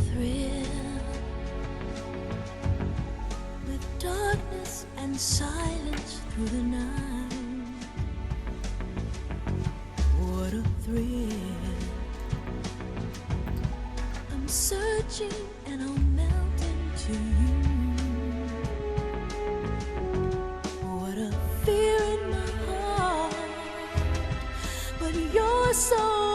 thrill with darkness and silence through the night. What a thrill. I'm searching and I'll melt into you. What a fear in my heart, but you're so